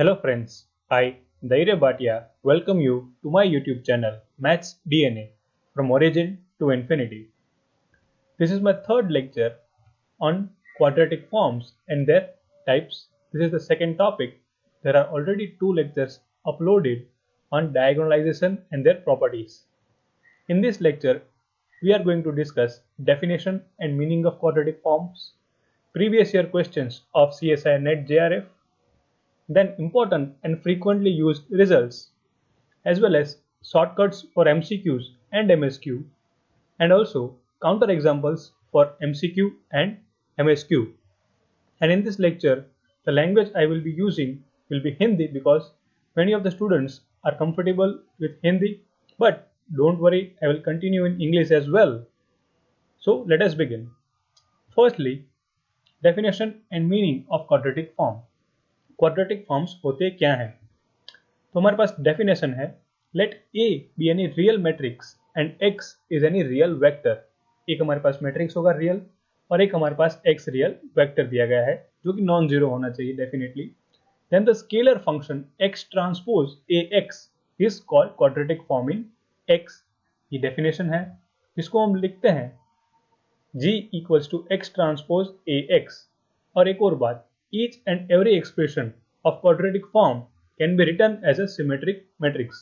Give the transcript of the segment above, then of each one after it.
Hello friends, I, Dhairya Bhatia, welcome you to my YouTube channel Maths DNA from origin to infinity. This is my third lecture on quadratic forms and their types. This is the second topic. There are already two lectures uploaded on diagonalization and their properties. In this lecture, we are going to discuss definition and meaning of quadratic forms, previous year questions of CSI NET JRF, then important and frequently used results, as well as shortcuts for MCQs and MSQ, and also counter examples for MCQ and MSQ. And in this lecture, the language I will be using will be Hindi because many of the students are comfortable with Hindi, but don't worry, I will continue in English as well. So let us begin. Firstly, definition and meaning of quadratic form. Quadratic forms होते क्या हैं? तो हमारे पास definition है, let A be any real matrix and X is any real vector. एक हमारे पास matrix होगा रियल और एक हमारे पास एक्स रियल वेक्टर दिया गया है जो कि नॉन जीरो होना चाहिए definitely. Then the scalar function X transpose A X is called quadratic form in X. ये डेफिनेशन है जिसको हम लिखते हैं g equals to X transpose A X. और एक और बात, each and every expression of quadratic form can be written as a symmetric matrix.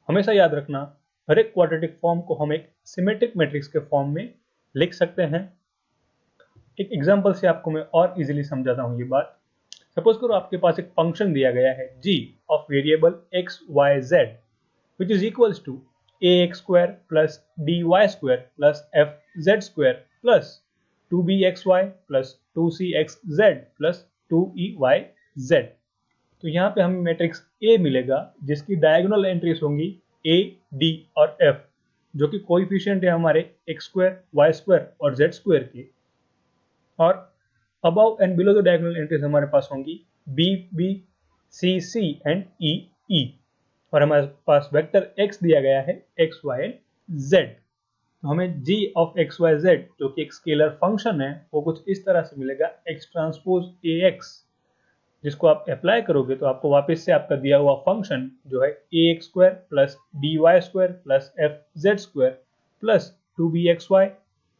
हमेशा याद रखना, हर एक क्वाड्रेटिक फॉर्म को हम एक सिमेट्रिक मैट्रिक्स के फॉर्म में लिख सकते हैं. एक एग्जांपल से आपको मैं और इजीली समझाता हूं ये बात. सपोज करो आपके पास एक फंक्शन दिया गया है g of variable x y z which is equals to ax square plus dy square plus fz square plus 2bxy plus 2cxz plus 2EYZ. तो यहाँ पे हमें मैट्रिक्स A मिलेगा जिसकी डायगोनल एंट्रीज होंगी A, D और F, जो कि कोएफिशिएंट है हमारे x स्क्वायर, y स्क्वायर और z स्क्वायर के. और above and below the diagonal entries हमारे पास होंगी B, B, C, C and E, E. और हमारे पास वेक्टर x दिया गया है x, y एंड z. तो हमें g of X Y Z जो कि एक स्केलर फंक्शन है वो कुछ इस तरह से मिलेगा x ट्रांसपोज ए एक्स, जिसको आप अप्लाई करोगे तो आपको वापस से आपका दिया हुआ फंक्शन जो है A X square plus D Y square plus F Z square plus 2bxy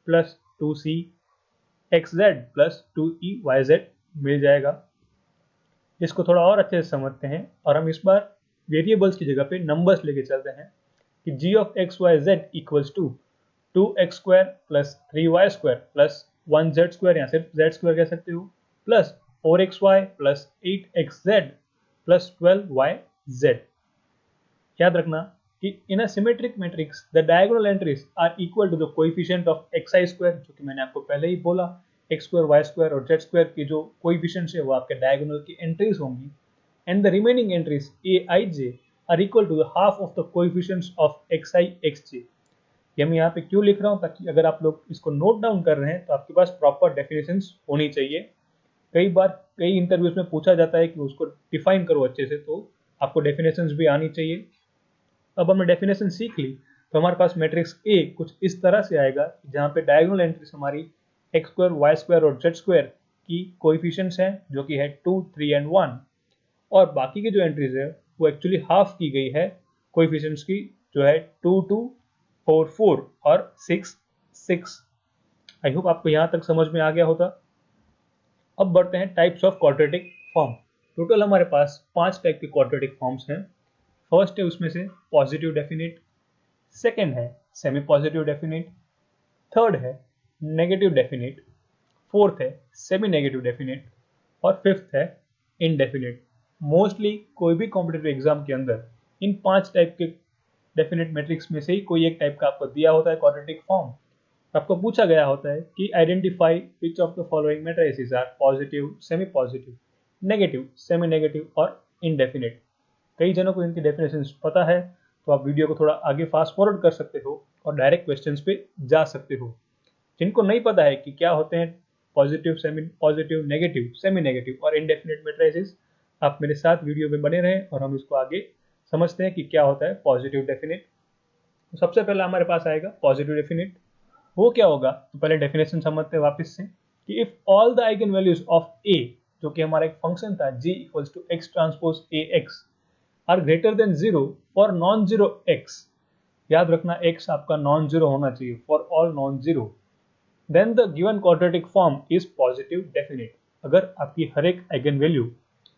plus 2cxz plus 2EYZ मिल जाएगा. इसको थोड़ा और अच्छे से समझते हैं और हम इस बार वेरिएबल्स की जगह पे नंबर्स लेके चलते हैं कि g of X Y Z equals to 2x square plus 3y square plus 1z square, यहाँ सिर्फ z स्क्वायर कह सकते हो, plus 4xy plus 8xz plus 12yz. याद रखना कि in a symmetric matrix the diagonal entries are equal to the coefficient of xi square, जो कि मैंने आपको पहले ही बोला x स्क्वायर, y स्क्वायर और z स्क्वायर की जो कोएफिशिएंट्स है वो आपके डायगोनल की एंट्रीज होंगी. And the remaining entries aij are equal to the half of the coefficients of xi xj. ये मैं यहाँ पे क्यों लिख रहा हूँ, ताकि अगर आप लोग इसको नोट डाउन कर रहे हैं तो आपके पास प्रॉपर डेफिनेशंस होनी चाहिए. कई बार कई इंटरव्यूज में पूछा जाता है कि उसको डिफाइन करो अच्छे से, तो आपको डेफिनेशंस भी आनी चाहिए. अब हमने डेफिनेशन सीख ली तो हमारे पास मैट्रिक्स ए कुछ इस तरह से आएगा जहाँ पे डायगोनल एंट्रीज हमारी एक्स स्क्वायर, वाई स्क्वायर और जेड स्क्वायर की कोएफिशिएंट्स हैं जो कि है 2, 3 एंड 1. और बाकी की जो एंट्रीज है वो एक्चुअली हाफ की गई है कोएफिशिएंट्स की, जो है 2, 2, 4, 4 और 6, 6. आई होप आपको यहाँ तक समझ में आ गया होता. अब बढ़ते हैं types of quadratic form. Total हमारे पास 5 टाइप के क्वाड्रेटिक फॉर्म्स हैं. फर्स्ट है उसमें से पॉजिटिव डेफिनिट, सेकेंड है सेमी पॉजिटिव डेफिनिट, थर्ड है नेगेटिव डेफिनिट, फोर्थ है सेमी नेगेटिव डेफिनिट और फिफ्थ है इनडेफिनिट. मोस्टली कोई भी कॉम्पिटिटिव एग्जाम के अंदर इन 5 टाइप के डेफिनेट मैट्रिक्स में से ही कोई एक टाइप का आपको दिया होता है क्वाड्रेटिक फॉर्म. आपको पूछा गया होता है कि identify which of the following matrices are positive, semi positive, negative, semi negative और इनडेफिनिट. कई जनों को इनकी डेफिनेशंस पता है, तो आप वीडियो को थोड़ा आगे फास्ट फॉरवर्ड कर सकते हो और डायरेक्ट क्वेश्चंस पे जा सकते हो. जिनको नहीं पता है कि क्या होते हैं positive, semi positive, negative, semi negative और इनडेफिनिट मैट्रिसेस, आप मेरे साथ वीडियो में बने रहें और हम इसको आगे समझते हैं कि क्या होता है पॉजिटिव डेफिनिट. तो सबसे पहले हमारे पास आएगा पॉजिटिव डेफिनिट. वो क्या होगा, तो पहले डेफिनेशन समझते हैं वापस से कि if all the eigen values of A जो कि हमारा एक फंक्शन था g equals to X transpose A X are greater than 0 for non zero x। याद रखना x आपका नॉन जीरो होना चाहिए for all non zero. Then the given quadratic form is positive definite. अगर आपकी हर एक आइगन वैल्यू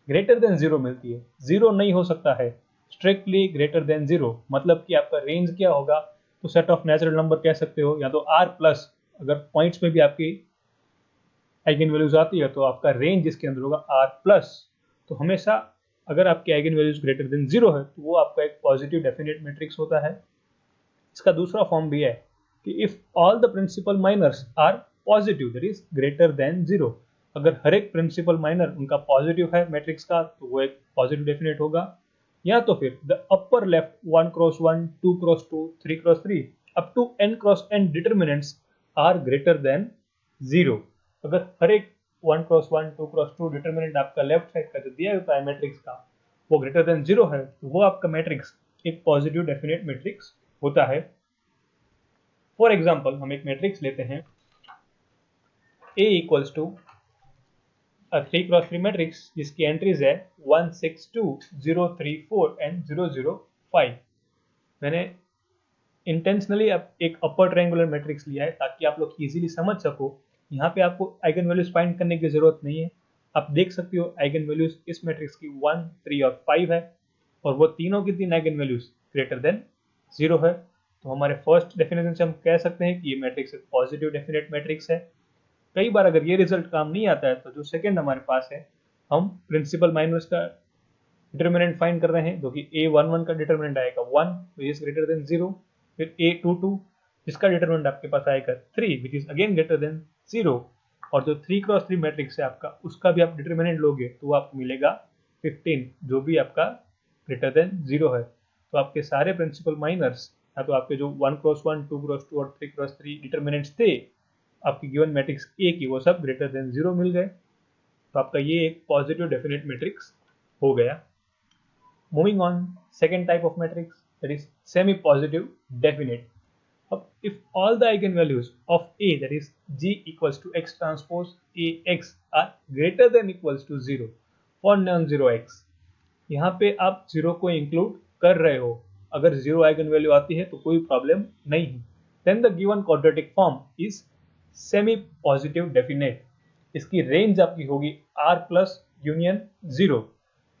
ग्रेटर देन 0 मिलती है, 0 नहीं हो सकता है, स्ट्रिक्टली ग्रेटर देन 0, मतलब कि आपका रेंज क्या होगा, तो सेट ऑफ नेचुरल नंबर कह सकते हो, या तो r प्लस, अगर पॉइंट्स में भी आपकी आइगन वैल्यूज आती है तो आपका रेंज इसके अंदर होगा r प्लस। तो हमेशा अगर आपकी आइगन वैल्यूज ग्रेटर देन 0 है तो वो आपका एक पॉजिटिव डेफिनेट मैट्रिक्स होता है। इसका दूसरा फॉर्म भी है कि if all the principal minors are positive that is greater than 0। अगर हर एक प्रिंसिपल माइनर उनका पॉजिटिव है मैट्रिक्स का तो वो एक पॉजिटिव डेफिनेट होगा। या तो फिर the upper left 1 cross 1 2 cross 2 3 cross 3 up to n cross n determinants are greater than 0। अगर हर एक 1 क्रॉस 1 2 क्रॉस 2 डिटर्मिनेंट आपका लेफ्ट साइड का जो दिया होता है मैट्रिक्स का वो ग्रेटर देन 0 है तो वो आपका मैट्रिक्स एक पॉजिटिव डेफिनेट मैट्रिक्स होता है। फॉर एग्जाम्पल हम एक मैट्रिक्स लेते हैं A equals to 3 cross 3 matrix जिसकी एंट्रीज है 1 6 2 0 3 4 एंड 0 0 5। मैंने इंटेंशनली एक अपर ट्रायंगुलर मैट्रिक्स लिया है ताकि आप लोग इजीली समझ सको। यहाँ पे आपको आइगन वैल्यूज फाइंड करने की जरूरत नहीं है। आप देख सकते हो आइगन वैल्यूज इस मैट्रिक्स की 1 3 और 5 है और वो तीनों की तीन आइगन वैल्यूज ग्रेटर देन 0 है। तो हमारे फर्स्ट डेफिनेशन से हम कह सकते हैं कि ये मैट्रिक्स एक पॉजिटिव डेफिनेट मैट्रिक्स है। कई बार अगर ये रिजल्ट काम नहीं आता है तो जो सेकंड हमारे पास है, हम प्रिंसिपल माइनस का डिटर्मिनेंट फाइंड कर रहे हैं जो कि a11 का डिटर्मिनेंट आएगा 1 विच इज ग्रेटर देन 0, फिर a22 जिसका डिटर्मिनेंट आपके पास आएगा 3 विच इज अगेन ग्रेटर देन 0, और जो 3 क्रॉस 3 मैट्रिक्स है आपका उसका भी आप डिटर्मिनेंट लोगे तो वो आपको मिलेगा 15 जो भी आपका ग्रेटर देन 0 है। तो आपके सारे प्रिंसिपल माइनर्स या तो आपके जो 1 क्रॉस 1 2 क्रॉस 2 और 3 क्रॉस 3 डिटर्मिनेंट्स थे आपकी गिवन मैट्रिक्स ए की वो सब ग्रेटर देन 0 मिल गए। तो आपका ये एक पॉजिटिव डेफिनेट मैट्रिक्स हो गया। Moving on, second type of matrix, that is semi-positive definite. If all the eigenvalues of A, that is G equals to X transpose AX are greater than equals to 0 for non-zero X, यहाँ पे आप 0 को include कर रहे हो, अगर 0 eigen value आती है तो कोई प्रॉब्लम नहीं है, then the given quadratic form is semi-positive definite. इसकी रेंज आपकी होगी R प्लस यूनियन 0,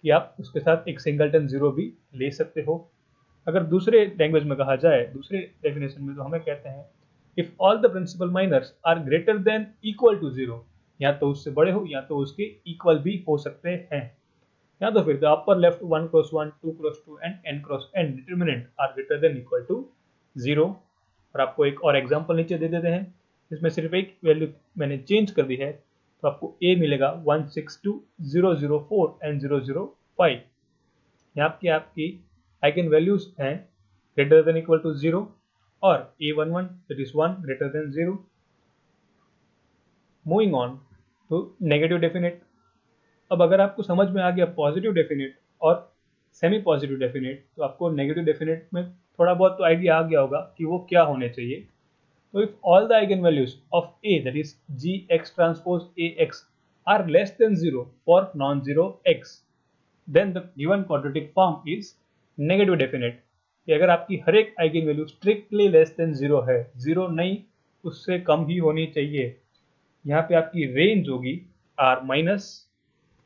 कि आप उसके साथ एक सिंगलटन 0 भी ले सकते हो। अगर दूसरे लैंग्वेज में कहा जाए, दूसरे डेफिनेशन में, तो हमें कहते हैं if all the principal minors are greater than equal to 0, या तो उससे बड़े हो या तो उसके इक्वल भी हो सकते हैं। या तो फिर the upper left 1 cross 1 2 cross 2 and n cross n determinant are greater than equal to 0। और आपको एक और एग्जांपल नीचे दे देते हैं, इसमें सिर्फ एक वैल्यू मैंने चेंज कर दी है, तो आपको a मिलेगा 1 6 2 0 0 4 एंड 0 0 5। यहाँ पे आपकी आइगन वैल्यूज हैं ग्रेटर देन इक्वल टू 0 और a11 that is 1 greater than 0। Moving on to negative definite. अब अगर आपको समझ में आ गया पॉजिटिव डेफिनेट और सेमी पॉजिटिव डेफिनेट, तो आपको नेगेटिव डेफिनेट में थोड़ा बहुत तो आइडिया आ गया होगा कि वो क्या होने चाहिए। तो if all the eigen values of A that is G X transpose A X are less than 0 for non zero X, then the given quadratic form is negative definite. कि अगर आपकी हर एक eigen value strictly less than 0 है, 0 नहीं, उससे कम ही होनी चाहिए, यहाँ पे आपकी रेंज होगी r माइनस।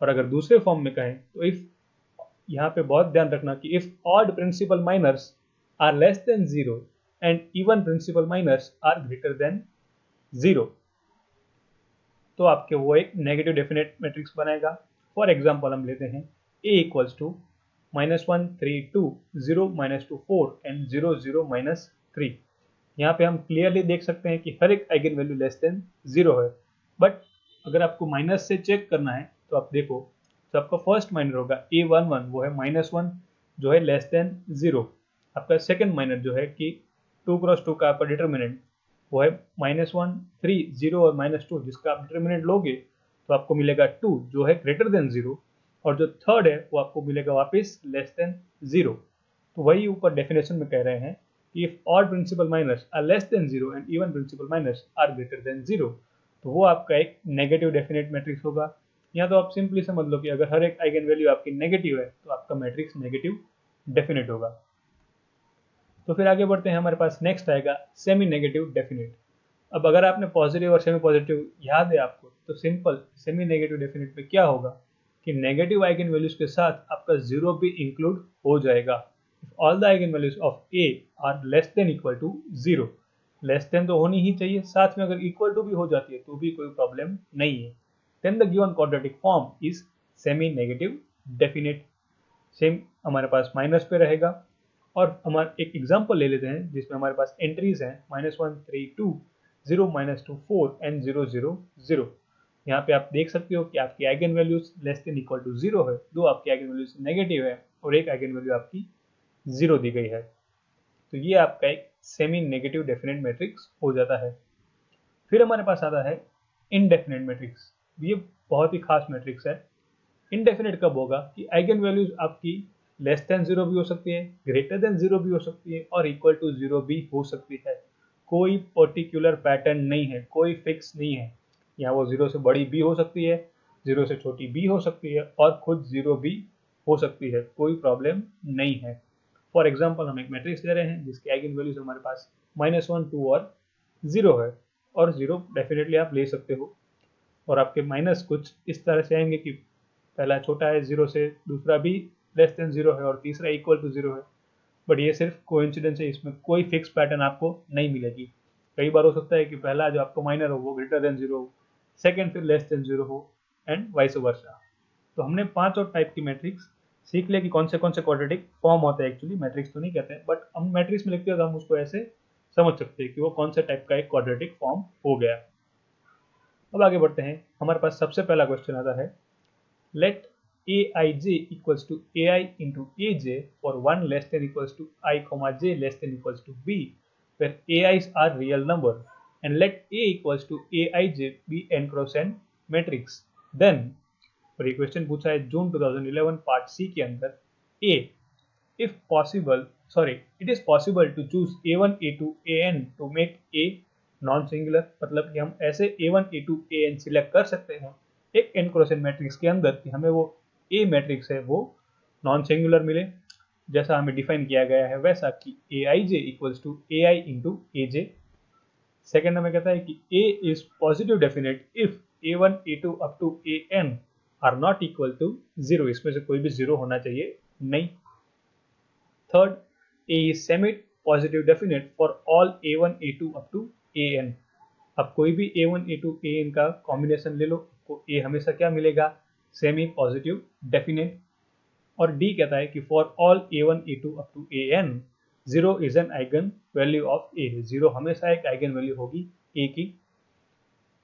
और अगर दूसरे फॉर्म में कहें तो इफ, यहाँ पे बहुत ध्यान रखना कि if odd principal minors are less than 0 and even principal minors are greater than 0, तो आपके वो एक नेगेटिव डेफिनेट मैट्रिक्स बनाएगा। फॉर एग्जाम्पल हम लेते हैं a इक्वल्स टू -1 3 2 0 -2 4 एंड 0 0 -3। यहाँ पे हम क्लियरली देख सकते हैं कि हर एक आइगन वैल्यू लेस देन 0 है, बट अगर आपको माइनस से चेक करना है तो आप देखो, तो आपका फर्स्ट माइनर होगा a11 वो है -1 जो है लेस देन 0। आपका सेकंड माइनर जो है कि 2 क्रॉस 2 का आपका डिटर्मिनेंट वो है -1 3 0 और -2, जिसका आप डिटर्मिनेंट लोगे तो आपको मिलेगा 2 जो है ग्रेटर देन 0, और जो थर्ड है वो आपको मिलेगा वापस लेस देन 0। तो वही ऊपर डेफिनेशन में कह रहे हैं कि if odd principal minors are less than 0 and even principal minors are greater than 0, तो वो आपका एक नेगेटिव डेफिनेट मैट्रिक्स होगा। यहाँ तो आप सिंपली समझ लो कि अगर हर एक आइगन वैल्यू आपकी नेगेटिव है तो आपका मैट्रिक्स नेगेटिव डेफिनेट होगा। तो फिर आगे बढ़ते हैं, हमारे पास नेक्स्ट आएगा सेमी नेगेटिव डेफिनेट। अब अगर आपने पॉजिटिव और सेमी पॉजिटिव याद है आपको, तो सिंपल सेमी नेगेटिव डेफिनेट में क्या होगा कि नेगेटिव आइगन वैल्यूज के साथ आपका जीरो भी इंक्लूड हो जाएगा। If all the eigen values of A are less than equal to zero, less than तो होनी ही चाहिए, साथ में अगर इक्वल टू भी हो जाती है तो भी कोई प्रॉब्लम नहीं है, then the given quadratic form is semi negative definite. Same हमारे पास माइनस पे रहेगा। और हमारा एक एग्जांपल ले लेते हैं जिसमें हमारे पास एंट्रीज हैं -1 3 2 0 -2 4 एंड 0 0 0। यहाँ पे आप देख सकते हो कि आपकी eigen values less than equal to zero है, दो आपकी आइगन वैल्यूज नेगेटिव है और एक आइगन वैल्यू आपकी जीरो दी गई है। तो ये आपका एक सेमी नेगेटिव डेफिनेट मैट्रिक्स हो जाता है। फिर हमारे पास आता है इनडेफिनेट मैट्रिक्स। ये बहुत ही खास मैट्रिक्स है। इनडेफिनेट कब होगा कि आइगन वैल्यूज आपकी लेस देन जीरो भी हो सकती है, ग्रेटर देन जीरो भी हो सकती है और इक्वल टू जीरो भी हो सकती है। कोई पर्टिकुलर पैटर्न नहीं है, कोई फिक्स नहीं है। यहाँ वो जीरो से बड़ी भी हो सकती है, जीरो से छोटी भी हो सकती है और खुद जीरो भी हो सकती है, कोई प्रॉब्लम नहीं है। फॉर एग्जाम्पल हम एक मैट्रिक्स ले रहे हैं जिसके आइगन वैल्यूज हमारे पास -1 2 और जीरो है, और जीरो डेफिनेटली आप ले सकते हो। और आपके माइनस कुछ इस तरह से आएंगे कि पहला छोटा है जीरो से, दूसरा भी लेस देन जीरो है और तीसरा इक्वल टू जीरो है। बट ये सिर्फ कोइंसिडेंस है, इसमें कोई फिक्स पैटर्न आपको नहीं मिलेगी। कई बार हो सकता है कि पहला जो आपको माइनर हो वो ग्रेटर देन जीरो हो, सेकेंड फिर लेस देन जीरो हो एंड वाइस वर्सा। तो हमने पांच और टाइप की मैट्रिक्स सीख लिया कि कौन से क्वाड्रेटिक फॉर्म होते हैं। एक्चुअली मैट्रिक्स तो नहीं कहते हैं, बट हम मैट्रिक्स में लिखते हैं तो हम उसको ऐसे समझ सकते हैं कि वो कौन से टाइप का एक क्वाड्रेटिक फॉर्म हो गया। अब आगे बढ़ते हैं, हमारे पास सबसे पहला क्वेश्चन आता है, let aij equals to ai into aj for 1 less than equals to I comma j less than equals to b, where ai's are real number, and let a equals to aij be n cross n matrix। then, और ये question पूछा है जून 2011 part सी के अंदर। ए, if possible, sorry, it is possible to choose a1 a2 an to make a non singular, मतलब कि हम ऐसे a1 a2 an सिलेक्ट कर सकते हैं एक n क्रॉस n मैट्रिक्स के अंदर कि हमें वो a मैट्रिक्स है वो नॉन सिंगुलर मिले, जैसा हमें डिफाइन किया गया है वैसा कि aij equals to ai into aj। Second हमें कहता है कि a is positive definite if a1 a2 up to an are not equal to zero, इसमें से कोई भी जीरो होना चाहिए नहीं। Third, a is semi positive definite for all a1 a2 up to an। अब कोई भी a1 a2 an का कॉम्बिनेशन ले लो, आपको a हमेशा क्या मिलेगा, सेमी पॉजिटिव डेफिनेट। और d कहता है कि for all a1 a2 up to an zero is an eigen value of a, zero हमेशा एक आइगन वैल्यू होगी a की।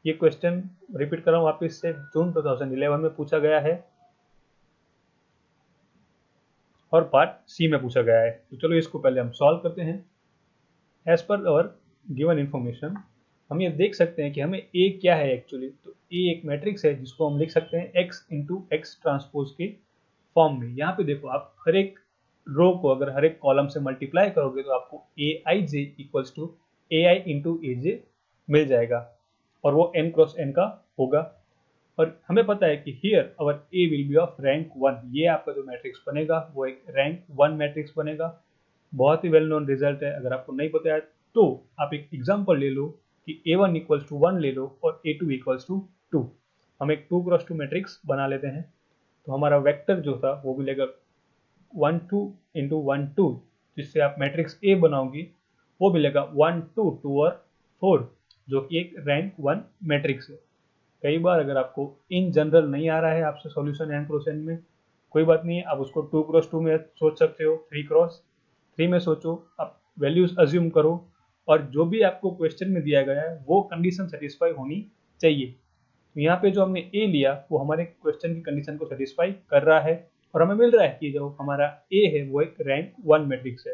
ये क्वेश्चन रिपीट कर रहा हूँ वापिस से, जून 2011 में पूछा गया है और पार्ट सी में पूछा गया है। तो चलो इसको पहले हम सॉल्व करते हैं। एज पर अवर गिवन इंफॉर्मेशन हम ये देख सकते हैं कि हमें ए क्या है एक्चुअली। तो ए एक मैट्रिक्स है जिसको हम लिख सकते हैं एक्स इंटू एक्स ट्रांसपोज के फॉर्म में। यहाँ पे देखो, आप हर एक रो को अगर हर एक कॉलम से मल्टीप्लाई करोगे तो आपको A I J equals to A I into A J मिल जाएगा और वो n क्रॉस n का होगा। और हमें पता है कि here our A will B of rank 1। ये आपका जो मैट्रिक्स बनेगा वो एक रैंक 1 मैट्रिक्स बनेगा। बहुत ही वेल नोन रिजल्ट है, अगर आपको नहीं पता है तो आप एक एग्जांपल ले लो कि a1 इक्वल्स टू 1 ले लो और a2 इक्वल्स टू 2। हम एक 2 क्रॉस 2 मैट्रिक्स बना लेते हैं। तो हमारा वेक्टर जो था वो मिलेगा 1 2 इंटू 1 2, जिससे आप मैट्रिक्स ए बनाओगी वो मिलेगा 1 2 2 और 4, जो कि एक रैंक 1 मैट्रिक्स है। कई बार अगर आपको इन जनरल नहीं आ रहा है आपसे सॉल्यूशन n क्रॉस n में, कोई बात नहीं है, आप उसको 2 क्रॉस 2 में सोच सकते हो, 3 क्रॉस 3 में सोचो, आप वैल्यूज अज्यूम करो और जो भी आपको क्वेश्चन में दिया गया है वो कंडीशन सेटिस्फाई होनी चाहिए। तो यहाँ पे जो हमने ए लिया वो हमारे क्वेश्चन की कंडीशन को सेटिस्फाई कर रहा है और हमें मिल रहा है कि जो हमारा ए है वो एक रैंक 1 मैट्रिक्स है।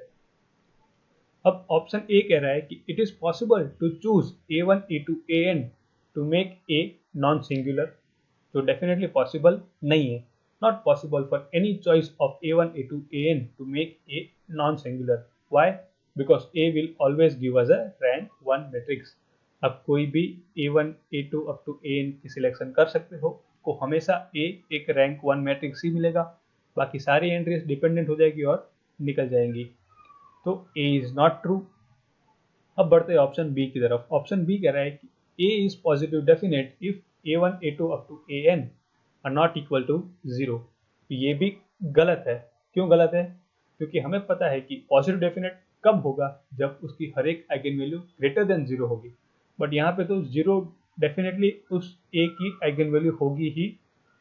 अब ऑप्शन ए कह रहा है कि it is possible to choose a1 a2 an to make A non singular, जो डेफिनेटली पॉसिबल नहीं है। Not possible for any choice of a1 a2 an to make A non singular. Why? Because A will always give us a rank 1 matrix. अब कोई भी a1 a2 up to an की selection कर सकते हो, आपको हमेशा A एक रैंक 1 मैट्रिक्स ही मिलेगा, बाकी सारी एंट्रीज डिपेंडेंट हो जाएगी और निकल जाएंगी। तो A इज नॉट ट्रू। अब बढ़ते हैं ऑप्शन बी की तरफ। ऑप्शन बी कह रहा है कि A is positive definite if A1 A2 up to AN are not equal to 0। तो ये भी गलत है। क्यों गलत है? क्योंकि हमें पता है कि पॉजिटिव डेफिनेट कब होगा, जब उसकी हर एक आइगन वैल्यू ग्रेटर देन 0 होगी। बट यहाँ पे तो 0 डेफिनेटली उस A की आइगन वैल्यू होगी ही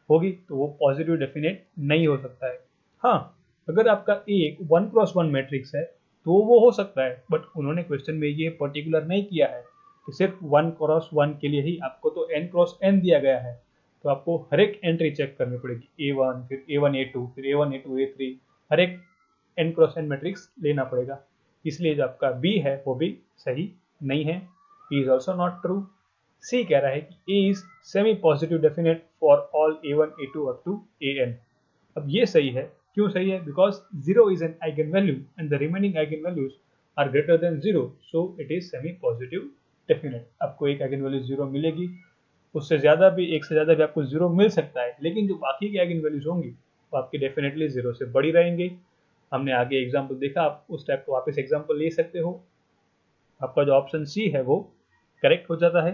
होगी, तो वो पॉजिटिव डेफिनेट नहीं हो सकता है। हाँ, अगर आपका A एक 1x1 मैट्रिक्स है तो वो हो सकता है, बट उन्होंने क्वेश्चन में ये पर्टिकुलर नहीं किया है कि सिर्फ 1x1 के लिए ही, आपको तो n×n दिया गया है, तो आपको हर एक एंट्री चेक करनी पड़ेगी। A1 फिर A1 A2 फिर A1 A2 A3, हर एक n×n मैट्रिक्स लेना पड़ेगा। इसलिए जो आपका B है वो भी सही नहीं है। B is also not true. C कह रहा है कि A is semi positive definite for all A1 A2 up to AN। अब ये सही है। क्यों सही है? Because 0 is an eigen value and the remaining eigen values are greater than 0, so it is semi positive definite. आपको एक eigen value 0 मिलेगी, उससे ज्यादा भी, एक से ज्यादा भी आपको 0 मिल सकता है, लेकिन जो बाकी की आइगन वैल्यूज होंगी वो आपकी डेफिनेटली 0 से बड़ी रहेंगी। हमने आगे एग्जाम्पल देखा, आप उस टाइप को वापस एग्जाम्पल ले सकते हो। आपका जो ऑप्शन सी है वो करेक्ट हो जाता है।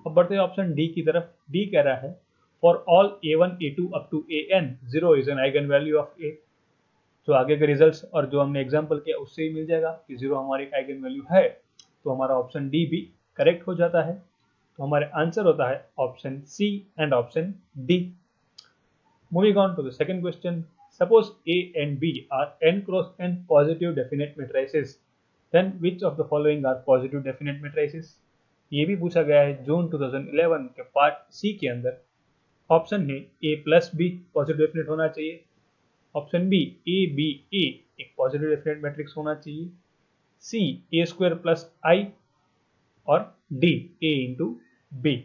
अब बढ़ते हैं ऑप्शन डी की तरफ। डी कह रहा है for all A1 A2 up to AN 0 is an eigen value of A। जो आगे के रिजल्ट्स और जो हमने एग्जांपल किया उससे ही मिल जाएगा कि 0 हमारी आइगन वैल्यू है, तो हमारा ऑप्शन डी भी करेक्ट हो जाता है। तो हमारे आंसर होता है option C and option D. Moving on to the second question. Suppose A and B are n×n positive definite matrices, then which of the following are positive definite matrices? ये भी पूछा गया है जून 2011 के पार्ट सी के अंदर। ऑप्शन है A plus B positive definite होना चाहिए। Option B A B A एक पॉजिटिव डेफिनेट मैट्रिक्स होना चाहिए। सी A² प्लस आई और डी A इंटू बी।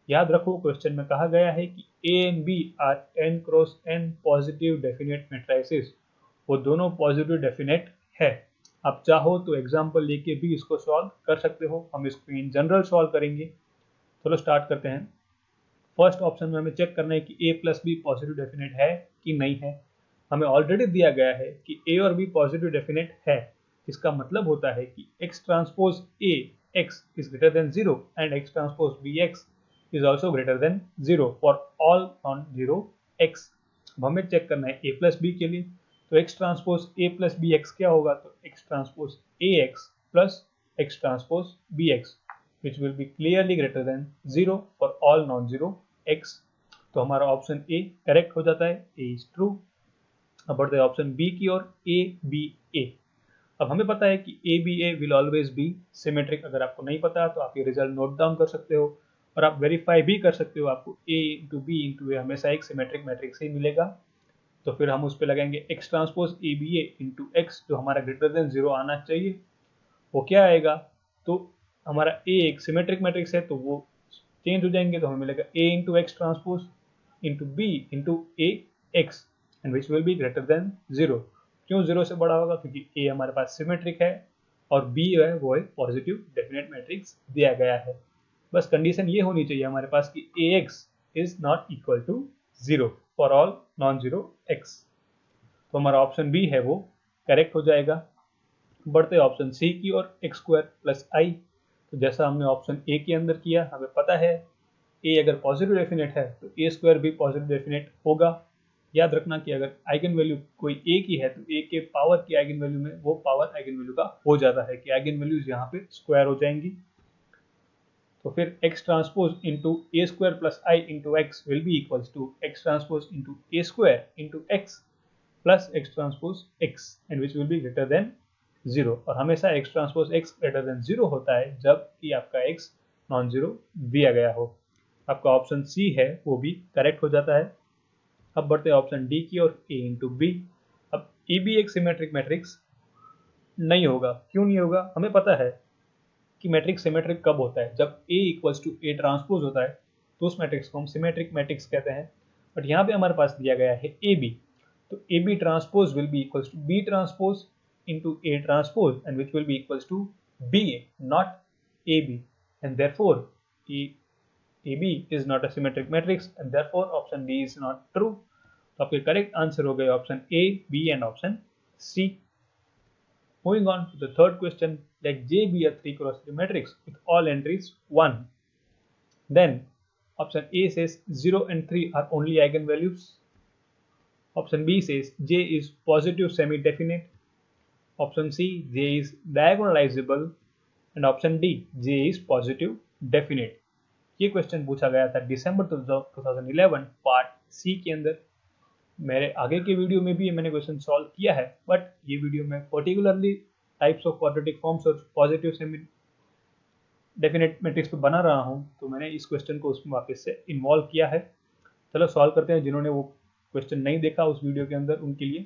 याद रखो, क्वेश्चन में कहा गया है कि A and B are n×n positive definite matrices. वो दोनों पॉजिटिव डेफिनेट है। आप चाहो तो एग्जांपल लेके भी इसको सॉल्व कर सकते हो। हम इसको इन जनरल सॉल्व करेंगे। चलो स्टार्ट करते हैं। फर्स्ट ऑप्शन में हमें चेक करना है कि A plus B positive definite है कि नहीं है। हमें ऑलरेडी दिया गया है कि A और B पॉजिटिव डेफिनेट है। इसका मतलब होता है कि x transpose A x is greater than 0 and x transpose B x is also greater than 0 for all non zero x। अब हमें चेक करना है A प्लस बी के लिए, तो x transpose A plus B X क्या होगा? तो x transpose A x plus x transpose B x which will be clearly greater than 0 for all non-zero x। तो हमारा ऑप्शन ए करेक्ट हो जाता है, ए इज ट्रू। अब बढ़ते हैं ऑप्शन बी की ओर, ए बी ए। अब हमें पता है कि A B A will always be symmetric. अगर आपको नहीं पता तो आप ये रिजल्ट नोट डाउन कर सकते हो और आप वेरीफाई भी कर सकते हो। आपको ए इंटू बी इंटू ए हमेशा एक सिमेट्रिक मैट्रिक्स ही मिलेगा। तो फिर हम उस पर लगाएंगे X transpose A B A into X, जो हमारा ग्रेटर देन 0 आना चाहिए। वो क्या आएगा? तो हमारा A एक सिमेट्रिक मैट्रिक्स है, तो वो चेंज हो जाएंगे, तो हमें मिलेगा A into X transpose into B into A X and which will be greater than 0। क्यों 0 से बड़ा होगा? क्योंकि A हमारे पास सिमेट्रिक है और B है वो एक पॉजिटिव डेफिनेट मैट्रिक्स दिया गया है। बस कंडीशन ये होनी चाहिए हमारे पास कि AX is not equal to 0 for all non zero x। तो हमारा ऑप्शन बी है वो करेक्ट हो जाएगा। बढ़ते ऑप्शन सी की और x² प्लस आई। तो जैसा हमने ऑप्शन ए के अंदर किया, हमें पता है ए अगर पॉजिटिव डेफिनेट है तो A² भी पॉजिटिव डेफिनेट होगा। याद रखना कि अगर आइगन वैल्यू कोई ए की है तो ए के पावर की आइगन वैल्यू में वो पावर आइगन वैल्यू का हो जाता है कि आइगन वैल्यूज यहाँ पे स्क्वायर हो जाएंगी। तो फिर x transpose into A² plus I into X will be equals to x transpose into A² into X plus x transpose x and which will be greater than 0। और हमेशा x transpose x greater than 0 होता है जब कि आपका x non zero दिया गया हो। आपका ऑप्शन सी है वो भी करेक्ट हो जाता है। अब बढ़ते हैं ऑप्शन डी की और a इंटू बी। अब ए बी एक सिमेट्रिक मैट्रिक्स नहीं होगा। क्यों नहीं होगा? हमें पता है कि मैट्रिक्स सिमेट्रिक कब होता है, जब a equals to A transpose होता है तो उस मैट्रिक्स को हम सिमेट्रिक मैट्रिक्स कहते हैं। बट यहाँ पे हमारे पास दिया गया है ए बी, तो A B transpose will be equals to B transpose into A transpose and which will be equals to BA, not AB, and therefore AB is not a symmetric matrix and therefore option D is not true. तो आपके correct answer हो गए option A, B and option C. Moving on to the third question, let J be a 3 cross 3 matrix with all entries 1. Then option A says 0 and 3 are only eigenvalues. Option B says J is positive semi-definite. Option C, J is diagonalizable. And option D, J is positive definite. ये question पूछा गया था दिसंबर 2011 part सी के अंदर. मेरे आगे के video में भी मैंने क्वेश्चन सॉल्व किया है, बट ये वीडियो में particularly types of quadratic forms और पॉजिटिव सेमी डेफिनेट मैट्रिक्स पे बना रहा हूँ, तो मैंने इस क्वेश्चन को उसमें वापस से इन्वॉल्व किया है. चलो सॉल्व करते हैं. जिन्होंने वो क्वेश्चन नहीं देखा उस वीडियो के अंदर, उनके लिए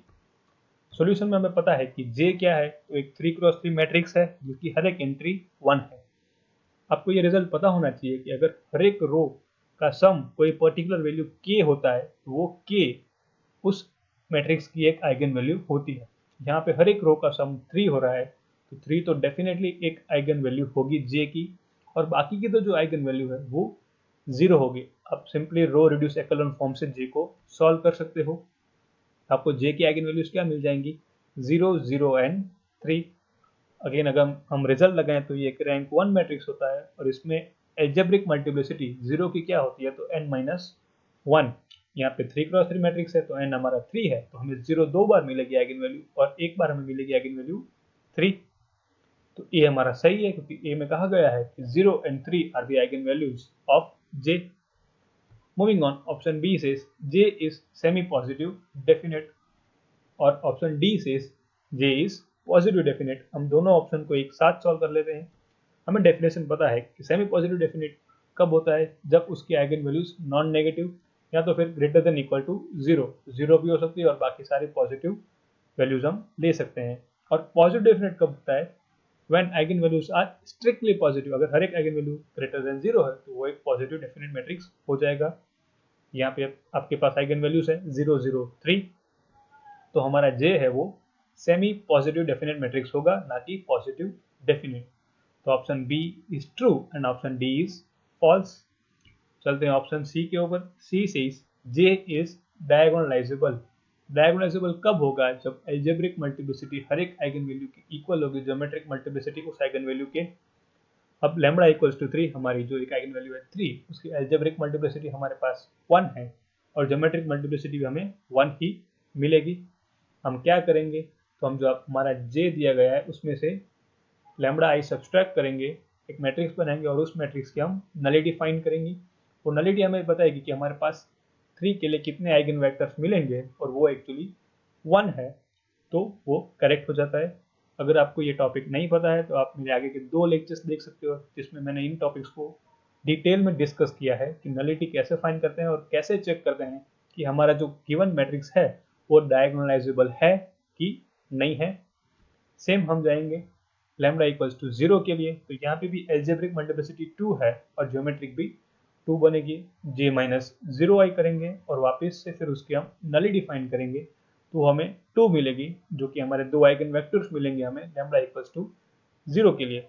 सॉल्यूशन में हमें पता है कि J क्या है, तो एक 3x3 मैट्रिक्स है जिसकी हर एक एंट्री 1 है. आपको ये रिजल्ट पता होना चाहिए कि अगर हर एक रो का सम कोई पर्टिकुलर वैल्यू k होता है तो वो k उस मैट्रिक्स की एक आइगन वैल्यू होती है. यहाँ पे हर एक रो का सम 3 हो रहा है, तो 3 तो डेफिनेटली एक आइगन वैल्यू होगी J की, और बाकी की तो जो आइगन वैल्यू है वो 0 होगी. आप simply row reduce echelon form से J को सॉल्व कर सकते हो. आपको J की आइगन वैल्यूज क्या मिल जाएंगी, 0, 0 एंड 3. अगेन अगर हम रिजल्ट लगाएं तो ये एक रैंक 1 मैट्रिक्स होता है, और इसमें एल्जेब्रिक मल्टीप्लिसिटी 0 की क्या होती है, तो n-1. यहाँ पे 3x3 मैट्रिक्स है तो n हमारा 3 है, तो हमें 0 दो बार मिलेगी आइगन वैल्यू और एक बार हमें मिलेगी आइगन वैल्यू 3. तो ए हमारा सही है, क्योंकि ए में कहा गया है कि 0 and 3 are the eigen values of J. Moving on, option B says J is semi positive definite और option D says J is positive definite. हम दोनों ऑप्शन को एक साथ सॉल्व कर लेते हैं. हमें डेफिनेशन पता है कि सेमी पॉजिटिव डेफिनेट कब होता है, जब उसकी आइगन वैल्यूज नॉन नेगेटिव या तो फिर ग्रेटर देन इक्वल टू 0 भी हो सकती है, और बाकी सारी पॉजिटिव वैल्यूज हम ले सकते हैं. और पॉजिटिव डेफिनेट कब होता है, when eigen values are strictly positive. अगर हर एक आइगन वैल्यू ग्रेटर देन 0 है तो वो एक पॉजिटिव डेफिनेट मैट्रिक्स हो जाएगा. यहाँ पे आपके पास आइगन वैल्यूज है 0, 0, 3, तो हमारा J है वो सेमी पॉजिटिव डेफिनेट मैट्रिक्स होगा, ना कि पॉजिटिव डेफिनेट. तो option B is true and option D is false. चलते हैं ऑप्शन सी के ऊपर. C says J is diagonalizable. Diagonalizable कब होगा, जब एल्जेब्रिक मल्टीप्लिसिटी हर एक आइगन वैल्यू की इक्वल होगी ज्योमेट्रिक मल्टीप्लिसिटी उस आइगन वैल्यू के. अब लैम्बडा इक्वल्स टू 3, हमारी जो एक आइगन वैल्यू है 3, उसकी एल्जेब्रिक मल्टीप्लिसिटी हमारे पास 1 है, और ज्योमेट्रिक मल्टीप्लिसिटी भी हमें 1 ही मिलेगी. हम क्या करेंगे, तो हम जो हमारा J दिया गया है उसमें से लैम्बडा आई सब्सट्रैक्ट करेंगे, एक मैट्रिक्स बनाएंगे और उस मैट्रिक्स की हम नलिटी फाइंड करेंगे. वो नलिटी हमें बताएगी कि हमारे पास 3 के लिए कितने आइगन वेक्टर्स मिलेंगे, और वो एक्चुअली 1 है, तो वो करेक्ट हो जाता है. अगर आपको ये टॉपिक नहीं पता है तो आप मेरे आगे के 2 लेक्चर्स देख सकते हो, जिसमें मैंने इन टॉपिक्स को डिटेल में डिस्कस किया है कि नलिटी कैसे फाइंड करते हैं और कैसे चेक करते हैं कि हमारा जो गिवन मैट्रिक्स है वो डायगोनलाइजेबल है कि नहीं है. सेम हम जाएंगे लैम्बडा इक्वल्स टू 0 के लिए, तो यहाँ पे भी एल्जेब्रिक मल्टीप्लिसिटी 2 है और ज्योमेट्रिक भी 2 बनेगी. J माइनस 0 आई करेंगे और वापस से फिर उसके हम नलिटी फाइंड करेंगे, तो हमें 2 मिलेगी, जो कि हमारे 2 आइगन वेक्टर्स मिलेंगे हमें लैम्बडा इक्वल्स टू 0 के लिए.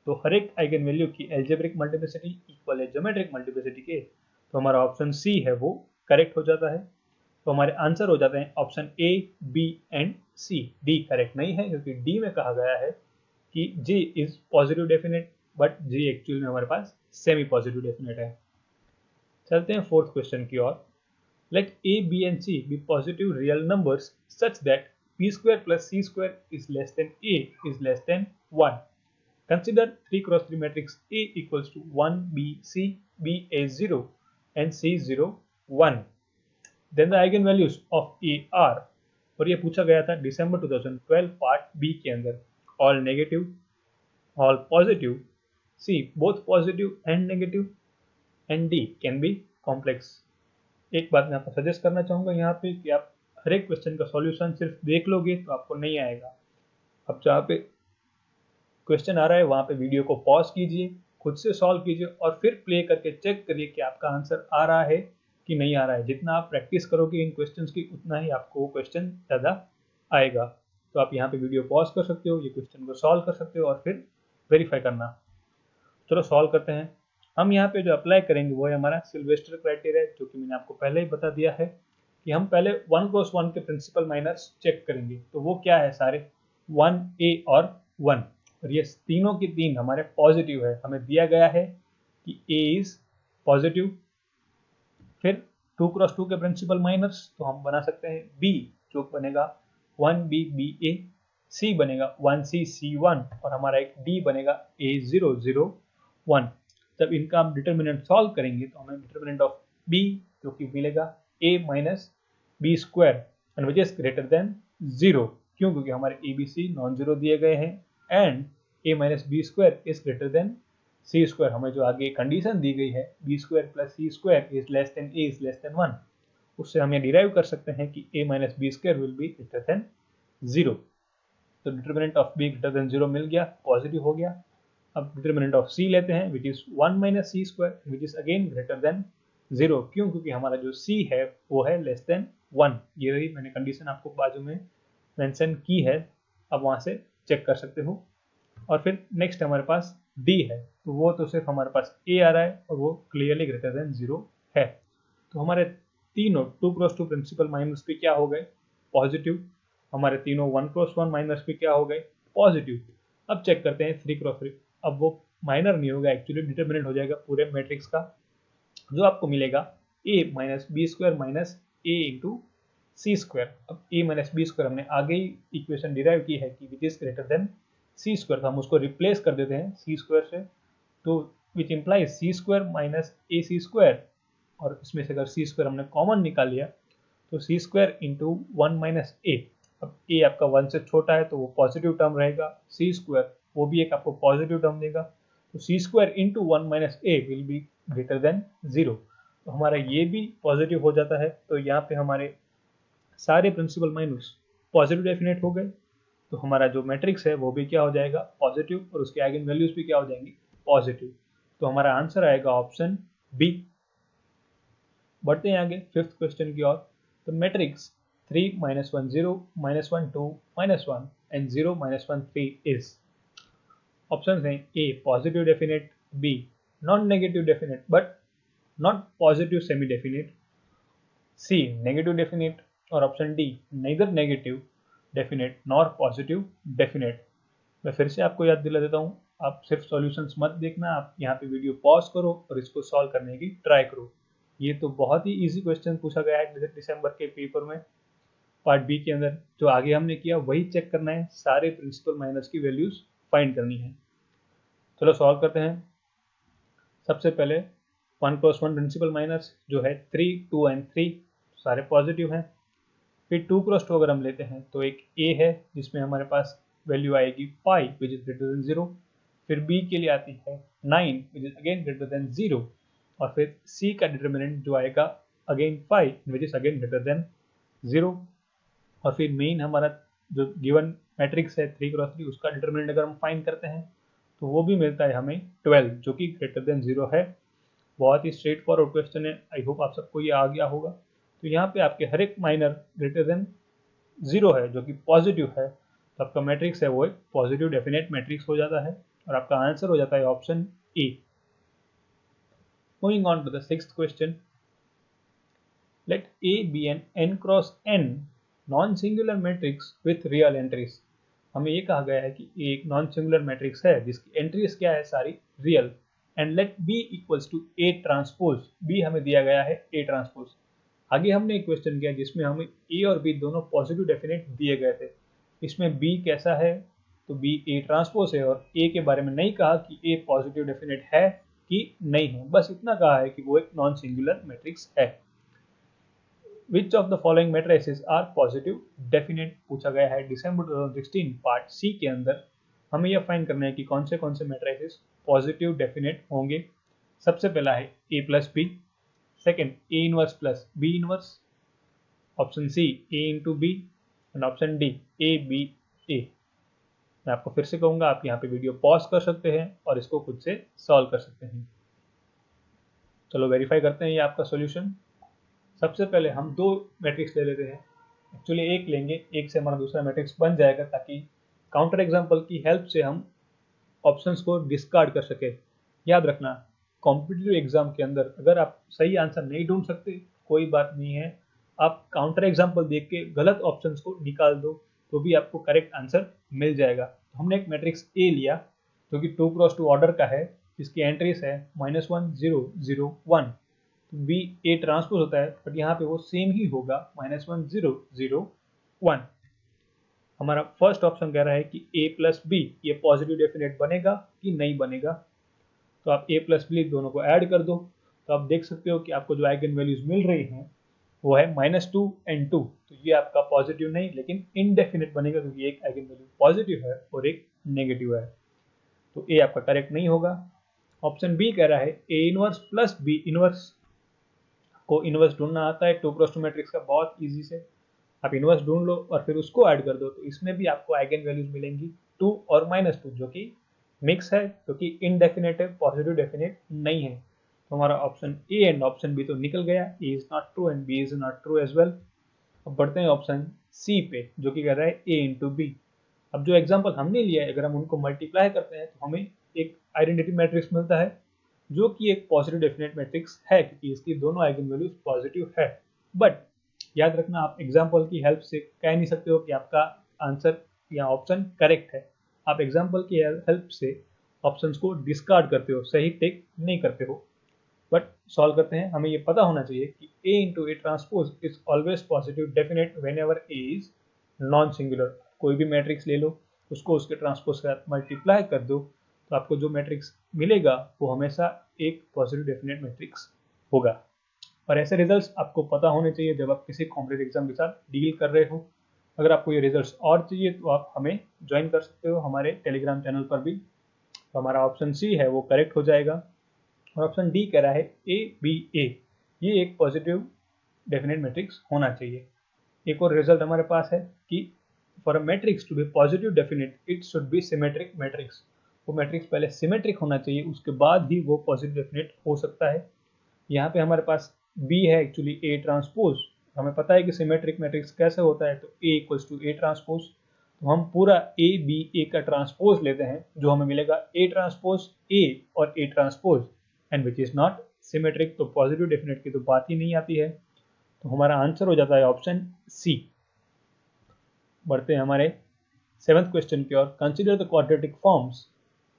तो हर एक आइगन वैल्यू की एल्जेब्रिक मल्टीप्लिसिटी इक्वल है ज्योमेट्रिक मल्टीप्लिसिटी के, तो हमारा ऑप्शन सी है वो करेक्ट हो जाता है. तो हमारे आंसर हो जाते हैं option A, B and C. D correct नहीं है, क्योंकि डी में कहा गया है कि J is positive definite, but J actual में हमारे पास सेमी पॉजिटिव डेफिनेट है. चलते हैं फोर्थ क्वेश्चन की ओर. Let A, B and C be positive real numbers such that B square plus C square is less than A is less than 1. Consider 3 cross 3 matrix A equals to 1 B C, B A 0 and C 0 1. Then the eigenvalues of A are, और ये पूछा गया था दिसंबर 2012 part B के अंदर. All negative, all positive, C both positive and negative, and D can be complex. एक बात मैं आपको सजेस्ट करना चाहूँगा यहाँ पे कि आप हर एक क्वेश्चन का सॉल्यूशन सिर्फ देख लोगे तो आपको नहीं आएगा. अब जहाँ पे क्वेश्चन आ रहा है वहाँ पे वीडियो को पॉज कीजिए, खुद से सॉल्व कीजिए और फिर प्ले करके चेक करिए कि आपका आंसर आ रहा है कि नहीं आ रहा है. जितना आप प्रैक्टिस करोगे इन क्वेश्चंस की, उतना ही आपको वो क्वेश्चन ज़्यादा आएगा. तो आप यहाँ पे वीडियो पॉज कर सकते हो, ये क्वेश्चन को सॉल्व कर सकते हो और फिर वेरीफाई करना. चलो सॉल्व करते हैं. हम यहाँ पे जो अप्लाई करेंगे वो है हमारा सिल्वेस्टर क्राइटेरिया, जो कि मैंने आपको पहले ही बता दिया है कि हम पहले 1 क्रॉस 1 के प्रिंसिपल माइनर्स चेक करेंगे। तो वो क्या है, सारे 1A और 1, और ये तीनों की तीन हमारे पॉजिटिव है। हमें दिया गया है कि A इज पॉजिटिव। फिर 2 क्रॉस 2 के प्रिंसिपल माइनर्स तो हम बना सकते हैं B, जो बनेगा 1B BA, C बनेगा 1C C1, और हमारा एक D बनेगा A0 0 1। जब इनका हम डिटर्मिनेंट सॉल्व करेंगे तो हमें डिटर्मिनेंट ऑफ B जो कि मिलेगा A minus B square and which is greater than 0। क्यों? क्योंकि हमारे ABC नॉन जीरो दिए गए हैं and A minus B square is greater than C square. हमें जो आगे कंडीशन दी गई है B square plus C square is less than A is less than 1, उससे हम ये डिराइव कर सकते हैं कि a minus B square will be greater than 0। तो determinant of b greater than 0 मिल गया, पॉजिटिव हो गया। अब डिटर्मिनेंट ऑफ c लेते हैं which is 1 minus C square which is again greater than 0। क्यों? क्योंकि हमारा जो c है वो है लेस देन 1। ये रही, मैंने कंडीशन आपको बाजू में मेंशन की है, अब वहां से चेक कर सकते हो। और फिर नेक्स्ट हमारे पास D है, तो वो तो सिर्फ हमारे पास A आ रहा है और वो क्लियरली ग्रेटर देन 0 है। तो हमारे तीनों 2 क्रॉस 2 प्रिंसिपल माइनस भी क्या हो गए, पॉजिटिव। हमारे तीनों 1 क्रॉस 1 माइनस भी क्या हो गए, पॉजिटिव। अब चेक करते हैं 3 क्रॉस 3। अब वो माइनर नहीं होगा, एक्चुअली डिटर्मिनेंट हो जाएगा पूरे मैट्रिक्स का, जो आपको मिलेगा A minus B square minus A into C square. अब A माइनस बी स्क्वायर हमने आगे ही इक्वेशन डिराइव की है कि which is greater than C square, तो हम उसको रिप्लेस कर देते हैं सी स्क्वायर से, तो which implies C square minus A C square, और इसमें से अगर सी स्क्वायर हमने कॉमन निकाल लिया तो सी स्क्वायर इंटू 1 माइनस ए। अब ए आपका 1 से छोटा है तो वो पॉजिटिव टर्म रहेगा, सी स्क्वायर वो भी एक आपको पॉजिटिव टर्म देगा, तो C square into 1 minus A will be greater than 0। तो हमारा ये भी पॉजिटिव हो जाता है। तो यहाँ पे हमारे सारे प्रिंसिपल माइनस पॉजिटिव डेफिनेट हो गए, तो हमारा जो मैट्रिक्स है वो भी क्या हो जाएगा, पॉजिटिव, और उसके आगे वैल्यूज भी क्या हो जाएंगी, पॉजिटिव। तो हमारा आंसर आएगा ऑप्शन बी। बढ़ते हैं आगे फिफ्थ क्वेश्चन की ओर। तो matrix 3 minus 1 0 minus 1 2 minus 1 and 0 minus 1 3 is. Option है A positive definite, B non negative definite but not positive semi definite, C negative definite, और option D neither negative definite nor positive definite. मैं फिर से आपको याद दिला देता हूँ, आप सिर्फ सॉल्यूशंस मत देखना, आप यहाँ पे वीडियो पॉज करो और इसको सॉल्व करने की ट्राई करो। ये तो बहुत ही इजी क्वेश्चन पूछा गया है दिसंबर के पेपर में, पार्ट बी के अंदर। जो आगे हमने किया वही चेक करना है, सारे प्रिंसिपल माइनस की वैल्यूज फाइंड करनी है। चलो सॉल्व करते हैं। सबसे पहले 1 क्रॉस 1 प्रिंसिपल माइनस जो है 3 2 एंड 3 सारे पॉजिटिव हैं। फिर 2 क्रॉस 2 अगर हम लेते हैं तो एक A है जिसमें हमारे पास वैल्यू आएगी 5 विच इज ग्रेटर देन 0। फिर B के लिए आती है 9 विच इज अगेन ग्रेटर देन 0, और फिर C का डिटर्मिनेंट जो आएगा again 5 which is again greater than 0। और फिर मेन हमारा जो गिवन मैट्रिक्स है 3 क्रॉस 3 उसका डिटर्मिनेंट अगर हम फाइंड करते हैं तो वो भी मिलता है हमें 12 जो कि ग्रेटर देन 0 है। बहुत ही स्ट्रेट फॉरवर्ड क्वेश्चन है, आई होप आप सबको ये आ गया होगा। तो यहाँ पे आपके हर एक माइनर ग्रेटर देन 0 है जो कि पॉजिटिव है, तो आपका मैट्रिक्स है वो एक पॉजिटिव डेफिनेट मैट्रिक्स हो जाता है, और आपका आंसर हो जाता है option A. Moving on to the sixth question. Let A be an n cross n non singular matrix with real entries. हमें ये कहा गया है कि ए एक नॉन सिंगुलर मैट्रिक्स है जिसकी एंट्रीज क्या है, सारी real, and let B equals to A transpose. B हमें दिया गया है ए ट्रांसपोज। आगे हमने एक क्वेश्चन किया जिसमें हमें ए और बी दोनों पॉजिटिव डेफिनेट दिए गए थे। इसमें बी कैसा है, तो बी ए ट्रांसपोज है, और ए के बारे में नहीं कहा कि ए पॉजिटिव डेफिनेट है कि नहीं है, बस इतना कहा है कि वो एक नॉन सिंगुलर मैट्रिक्स है। Which of the following matrices are positive definite पूछा गया है दिसंबर 2016 पार्ट सी के अंदर। हमें यह फाइंड करना है कि कौन से मैट्रिसेस पॉजिटिव डेफिनेट होंगे। सबसे पहला है A plus B, second A inverse plus B inverse, option C A into B, and option D A B A. मैं आपको फिर से कहूंगा, आप यहाँ पे वीडियो पॉज कर सकते हैं और इसको खुद से सॉल्व कर सकते हैं। चलो वेरीफाई करते हैं ये आपका सॉल्यूशन। सबसे पहले हम दो मैट्रिक्स ले लेते हैं, एक्चुअली एक लेंगे, एक से हमारा दूसरा मैट्रिक्स बन जाएगा ताकि काउंटर एग्जाम्पल की हेल्प से हम ऑप्शंस को डिस्कार्ड कर सके। याद रखना कॉम्पिटिटिव एग्जाम के अंदर अगर आप सही आंसर नहीं ढूंढ सकते, कोई बात नहीं है, आप काउंटर एग्जाम्पल देख के गलत ऑप्शंस को निकाल दो तो भी आपको करेक्ट आंसर मिल जाएगा। तो हमने एक मैट्रिक्स ए लिया जो कि 2x2 ऑर्डर का है, जिसकी एंट्रीज है -1 0 0 1। तो बी ए ट्रांसपोज होता है, बट यहाँ पे वो सेम ही होगा -1 0 0 1। हमारा फर्स्ट ऑप्शन कह रहा है कि a प्लस बी ये पॉजिटिव डेफिनेट बनेगा कि नहीं बनेगा। तो आप a प्लस बी दोनों को ऐड कर दो, तो आप देख सकते हो कि आपको जो आइगन वैल्यूज मिल रही हैं वो है -2 and 2। तो ये आपका पॉजिटिव नहीं लेकिन इनडेफिनेट बनेगा, क्योंकि एक आइगन वैल्यू पॉजिटिव है और एक नेगेटिव है। तो ए आपका करेक्ट नहीं होगा। ऑप्शन बी कह रहा है A inverse plus B inverse. को इनवर्स ढूंढना आता है 2x2 मैट्रिक्स का बहुत इजी से, आप इनवर्स ढूंढ लो और फिर उसको ऐड कर दो, तो इसमें भी आपको आइगन वैल्यूज मिलेंगी 2 और -2, जो कि मिक्स है, जो कि इनडेफिनेट है, पॉजिटिव डेफिनेट नहीं है। तो हमारा option A and option B तो निकल गया, A is not true and B is not true as well. अब बढ़ते हैं ऑप्शन सी पे, जो कि कह रहा है ए इंटू बी। अब जो एग्जाम्पल हमने लिया है, अगर हम उनको मल्टीप्लाई करते हैं तो हमें एक आइडेंटिटी मैट्रिक्स मिलता है, जो कि एक पॉजिटिव डेफिनेट मैट्रिक्स है, क्योंकि इसकी दोनों आइगन वैल्यूज पॉजिटिव है। बट याद रखना, आप एग्जाम्पल की हेल्प से कह नहीं सकते हो कि आपका आंसर या ऑप्शन करेक्ट है। आप एग्जाम्पल की हेल्प से ऑप्शंस को डिस्कार्ड करते हो, सही टिक नहीं करते हो। बट सॉल्व करते हैं, हमें ये पता होना चाहिए कि a into A transpose is always positive definite when ever A is non singular. कोई भी मैट्रिक्स ले लो, उसको उसके ट्रांसपोज के साथ मल्टीप्लाई कर दो, तो आपको जो मैट्रिक्स मिलेगा वो हमेशा एक पॉजिटिव डेफिनेट मैट्रिक्स होगा। और ऐसे रिजल्ट्स आपको पता होने चाहिए जब आप किसी कॉम्पिटिटिव एग्जाम के साथ डील कर रहे हो। अगर आपको ये रिजल्ट्स और चाहिए तो आप हमें ज्वाइन कर सकते हो हमारे टेलीग्राम चैनल पर भी। तो हमारा ऑप्शन सी है वो करेक्ट हो जाएगा। और ऑप्शन डी कह रहा है ए बी ए, ये एक पॉजिटिव डेफिनेट मैट्रिक्स होना चाहिए। एक और रिजल्ट हमारे पास है कि for a matrix to be positive definite it should be symmetric matrix. वो मैट्रिक्स पहले सिमेट्रिक होना चाहिए, उसके बाद ही वो पॉजिटिव डेफिनेट हो सकता है। यहाँ पे हमारे पास बी है एक्चुअली ए ट्रांसपोज। हमें पता है कि सिमेट्रिक मैट्रिक्स कैसे होता है, तो ए इक्वल्स टू ए ट्रांसपोज। तो हम पूरा ए बी ए का ट्रांसपोज लेते हैं, जो हमें मिलेगा ए ट्रांसपोज ए और A transpose, and which is not symmetric. तो पॉजिटिव डेफिनेट की तो बात ही नहीं आती है। तो हमारा आंसर हो जाता है ऑप्शन सी। बढ़ते हैं हमारे सेवंथ क्वेश्चन की ओर। Consider the quadratic forms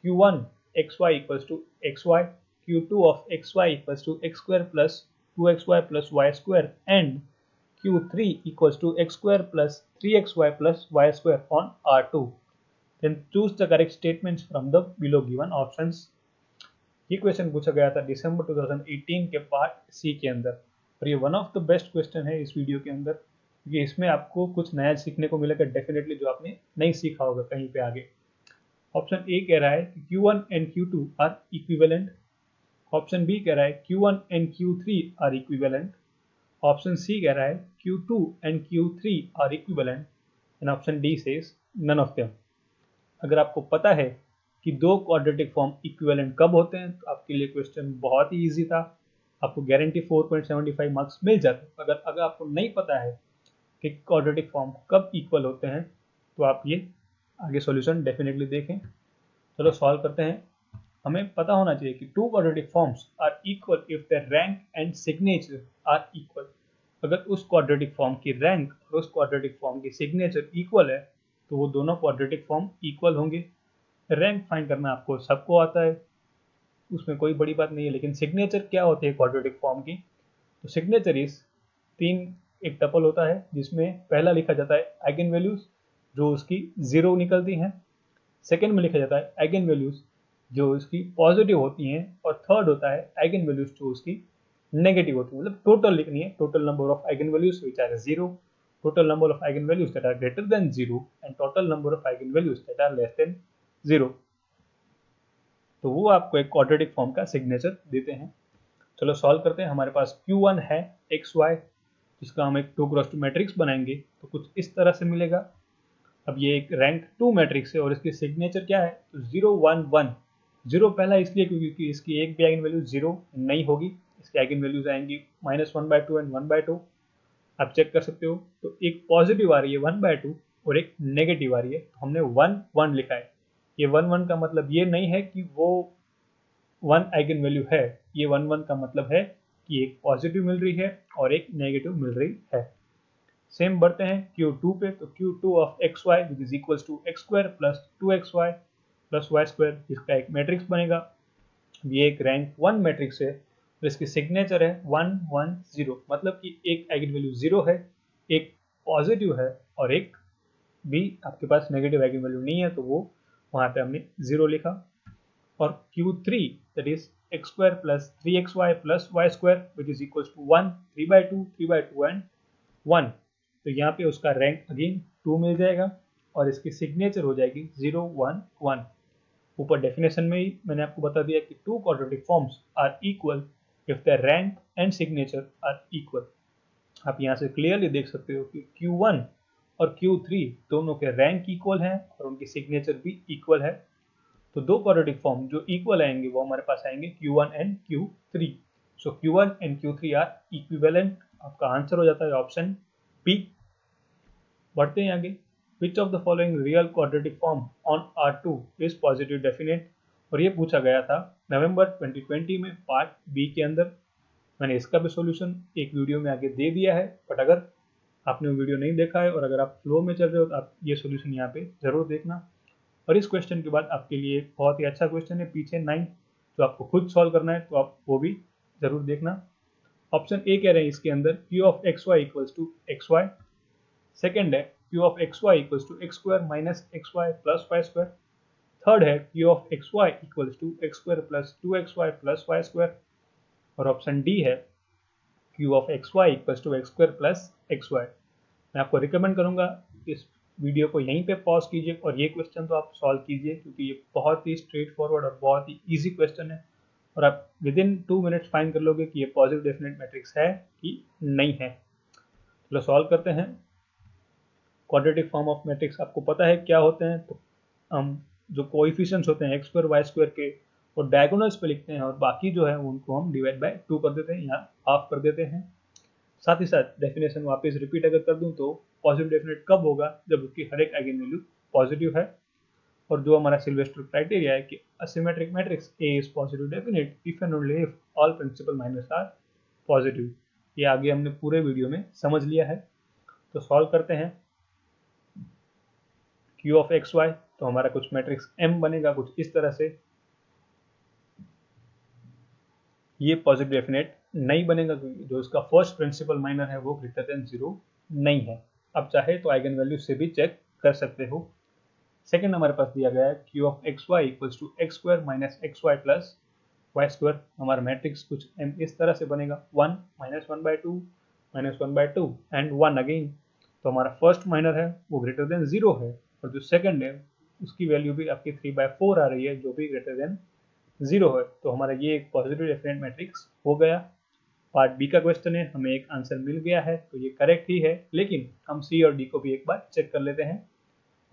q1 xy equals to xy, q2 of xy equals to x square plus 2xy plus y square, and q3 equals to x square plus 3xy plus y square on R2. Then choose the correct statements from the below given options. ये question पूछा गया था दिसंबर 2018 के part सी के अंदर, और ये one of the best question है इस वीडियो के अंदर, क्योंकि इसमें आपको कुछ नया सीखने को मिलेगा डेफिनेटली, जो आपने नहीं सीखा होगा कहीं पे आगे। ऑप्शन ए कह रहा है कि Q1 and Q2 are equivalent. Option B कह रहा है Q1 and Q3 are equivalent. Option C कह रहा है Q2 and Q3 are equivalent, and option D says none of them. अगर आपको पता है कि दो क्वाड्रेटिक फॉर्म इक्विवेलेंट कब होते हैं, तो आपके लिए क्वेश्चन बहुत ही इजी था, आपको गारंटी 4.75 मार्क्स मिल जाते। अगर अगर आपको नहीं पता है कि क्वाड्रेटिक फॉर्म कब इक्वल होते हैं, तो आप ये आगे सॉल्यूशन डेफिनेटली देखें। चलो सॉल्व करते हैं। हमें पता होना चाहिए कि two quadratic forms are equal if the rank and signature are equal. अगर उस क्वाड्रेटिक फॉर्म की रैंक और उस क्वाड्रेटिक फॉर्म की सिग्नेचर इक्वल है, तो वो दोनों क्वाड्रेटिक फॉर्म इक्वल होंगे। रैंक फाइंड करना आपको सबको आता है, उसमें कोई बड़ी बात नहीं है, लेकिन सिग्नेचर क्या होती है क्वाड्रेटिक फॉर्म की? तो सिग्नेचर इज तीन, एक टपल होता है जिसमें पहला लिखा जाता है आइगन वैल्यूज जो उसकी जीरो निकलती हैं, सेकेंड में लिखा जाता है आइगन वैल्यूज जो उसकी पॉजिटिव होती हैं, और थर्ड होता है आइगन वैल्यूज जो उसकी नेगेटिव होती है। मतलब टोटल लिखनी है, total number of eigen values which are zero, total number of eigen values that are greater than zero, and total number of eigen values that are less than zero. तो वो आपको एक quadratic form का signature देते हैं। चलो solve करते हैं। हमारे पास Q1 है XY, जिसका हम एक 2x2 मैट्रिक्स बनाएंगे, तो कुछ इस तरह से मिलेगा। अब ये एक रैंक 2 मैट्रिक्स है और इसकी सिग्नेचर क्या है, तो 0 1 1। 0 पहला इसलिए क्योंकि इसकी एक भी आइगन वैल्यू 0 नहीं होगी, इसकी आइगन वैल्यूज आएंगी -1/2 एंड 1/2। आप चेक कर सकते हो, तो एक पॉजिटिव आ रही है 1/2 और एक नेगेटिव आ रही है, तो हमने 1 1 लिखा है। ये 1 1 का मतलब ये नहीं है कि वो वन आइगन वैल्यू है, ये 1 1 का मतलब है कि एक पॉजिटिव मिल रही है और एक नेगेटिव मिल रही है। सेम बढ़ते हैं Q2 पे, तो Q2 of xy which is equals to x square plus 2xy plus Y square, इसका एक मैट्रिक्स बनेगा। ये एक रैंक 1 मैट्रिक्स है और इसकी सिग्नेचर है 1 1 0, मतलब कि एक आइगन वैल्यू 0 है, एक पॉजिटिव है और एक भी आपके पास नेगेटिव आइगन वैल्यू नहीं है, तो वो वहाँ पे हमने 0 लिखा। और Q3 that is x square plus 3xy plus Y square which is equals to 1 3/2 and 1, तो यहाँ पे उसका रैंक अगेन 2 मिल जाएगा और इसकी सिग्नेचर हो जाएगी 0 1 1। ऊपर डेफिनेशन में ही मैंने आपको बता दिया कि two quadratic forms are equal if the rank and signature are equal. आप यहाँ से क्लियरली देख सकते हो कि Q1 और Q3 दोनों के रैंक इक्वल हैं और उनकी सिग्नेचर भी इक्वल है। तो दो क्वाड्रेटिक फॉर्म जो इक्वल आएंगे वो हमारे पास आएंगे Q1 and Q3। So Q1 and Q3 are equivalent. आपका आंसर हो जाता है ऑप्शन बी। बढ़ते हैं आगे। Which of the following real quadratic form on R2 is positive definite, और ये पूछा गया था नवंबर 2020 में पार्ट बी के अंदर। मैंने इसका भी सॉल्यूशन एक वीडियो में आगे दे दिया है, बट अगर आपने वो वीडियो नहीं देखा है और अगर आप फ्लो में चल रहे हो तो आप ये सॉल्यूशन यहाँ पे जरूर देखना। और इस क्वेश्चन के बाद आपके लिए एक बहुत ही अच्छा क्वेश्चन है पीछे 9, जो आपको खुद सॉल्व करना है, तो आप वो भी जरूर देखना। ऑप्शन ए कह रहे हैं इसके अंदर Q of xy equals to xy। Second है Q of xy equals to x square minus xy plus Y square. Third है Q of xy equals to x square plus 2xy plus Y square. और option D है Q of xy equals to x square plus xy। मैं आपको recommend करूंगा इस video को यहीं पे पॉज कीजिए और ये क्वेश्चन तो आप सॉल्व कीजिए, क्योंकि ये बहुत ही स्ट्रेट फॉरवर्ड और बहुत ही इजी क्वेश्चन है और आप विद इन 2 मिनट्स फाइंड कर लोगे कि ये पॉजिटिव डेफिनेट मैट्रिक्स है कि नहीं है। चलो सॉल्व करते हैं। क्वाड्रेटिक फॉर्म ऑफ मैट्रिक्स आपको पता है क्या होते हैं, तो हम जो कोएफिशिएंट्स होते हैं x स्क्वायर वाई स्क्वायर के, वो डायगोनल्स पे लिखते हैं और बाकी जो है उनको हम डिवाइड बाय 2 कर देते हैं या हाफ कर देते हैं। साथ ही साथ डेफिनेशन वापस रिपीट अगर कर दूं तो पॉजिटिव डेफिनेट कब होगा, जब उसकी हर एक आइगन वैल्यू पॉजिटिव है। और जो हमारा सिल्वेस्टर क्राइटेरिया है कि a symmetric matrix A is positive definite if and only if all principal minors are positive, ये आगे हमने पूरे वीडियो में समझ लिया है। तो सॉल्व करते हैं। Q ऑफ xy, तो हमारा कुछ मैट्रिक्स M बनेगा कुछ इस तरह से। ये पॉजिटिव डेफिनेट नहीं बनेगा क्योंकि जो इसका फर्स्ट प्रिंसिपल माइनर है वो ग्रेटर देन 0 नहीं है। अब चाहे तो आइगन वैल्यू से भी चेक कर सकते हो। सेकंड हमारे पास दिया गया है Q of xy equals to x square minus xy plus Y square. हमारा मैट्रिक्स कुछ M इस तरह से बनेगा 1 माइनस 1/2 एंड 1 अगेन। तो हमारा फर्स्ट माइनर है वो ग्रेटर देन 0 है और जो सेकंड है उसकी वैल्यू भी आपकी 3/4 आ रही है जो भी ग्रेटर देन 0 है। तो हमारा ये एक पॉजिटिव डेफिनेट मैट्रिक्स हो गया। पार्ट बी का क्वेश्चन है, हमें एक आंसर मिल गया है तो ये करेक्ट ही है, लेकिन हम सी और डी को भी एक बार चेक कर लेते हैं।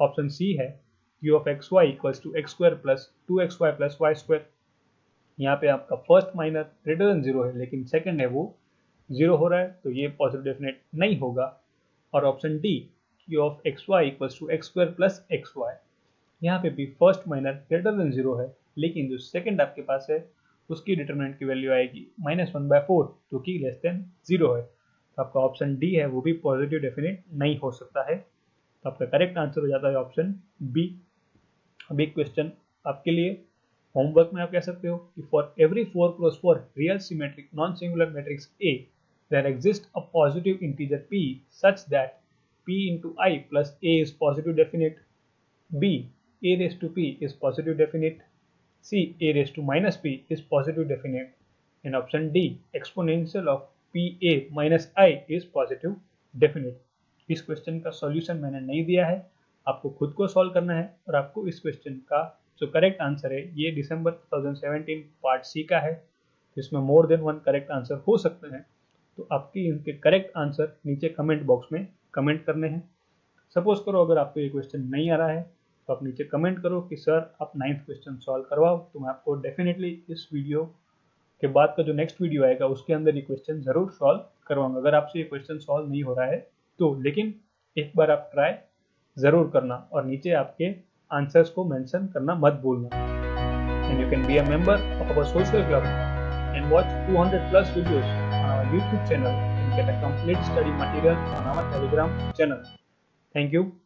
ऑप्शन सी है Q of xy equals to x square plus 2xy plus Y square. यहाँ पे आपका फर्स्ट माइनर ग्रेटर देन 0 है लेकिन सेकंड है वो 0 हो रहा है, तो ये पॉजिटिव डेफिनेट नहीं होगा। और option D Q of xy equals to x square plus xy, यहाँ पे भी फर्स्ट माइनर ग्रेटर देन 0 है लेकिन जो सेकंड आपके पास है उसकी डिटरमिनेंट की वैल्यू आएगी -1/4 जो कि लेस देन 0 है। तो आपका ऑप्शन डी है वो भी पॉजिटिव डेफिनेट नहीं हो सकता है। तो आपका करेक्ट आंसर हो जाता है ऑप्शन बी। अब एक क्वेश्चन आपके लिए होमवर्क में आप कह सकते हो कि for every 4x4 real symmetric non singular matrix A there exists a positive integer p such that p into I plus A is positive definite, B a raised to p is positive definite, C a raised to minus p is positive definite, and option D exponential of pa minus I is positive definite। इस question का solution मैंने नहीं दिया है, आपको खुद को solve करना है और आपको इस क्वेश्चन का जो करेक्ट आंसर है ये दिसंबर 2017 पार्ट सी का है, जिसमें more than one correct answer हो सकते हैं। तो आपके इनके करेक्ट आंसर नीचे कमेंट बॉक्स में कमेंट करने हैं। सपोज करो अगर आपको ये क्वेश्चन नहीं आ रहा है तो आप नीचे कमेंट करो कि सर आप 9th क्वेश्चन सॉल्व करवाओ, तो मैं आपको डेफिनेटली इस वीडियो के बाद का जो नेक्स्ट वीडियो आएगा उसके अंदर ये क्वेश्चन जरूर सॉल्व करवाऊंगा अगर आपसे ये क्वेश्चन सॉल्व नहीं हो रहा है तो। लेकिन एक बार आप ट्राई जरूर करना और नीचे आपके आंसर्स को मेंशन करना मत भूलना। and you can be a member of our social club and watch 200 plus videos on our YouTube channel and get a complete study material on our Telegram channel. Thank you.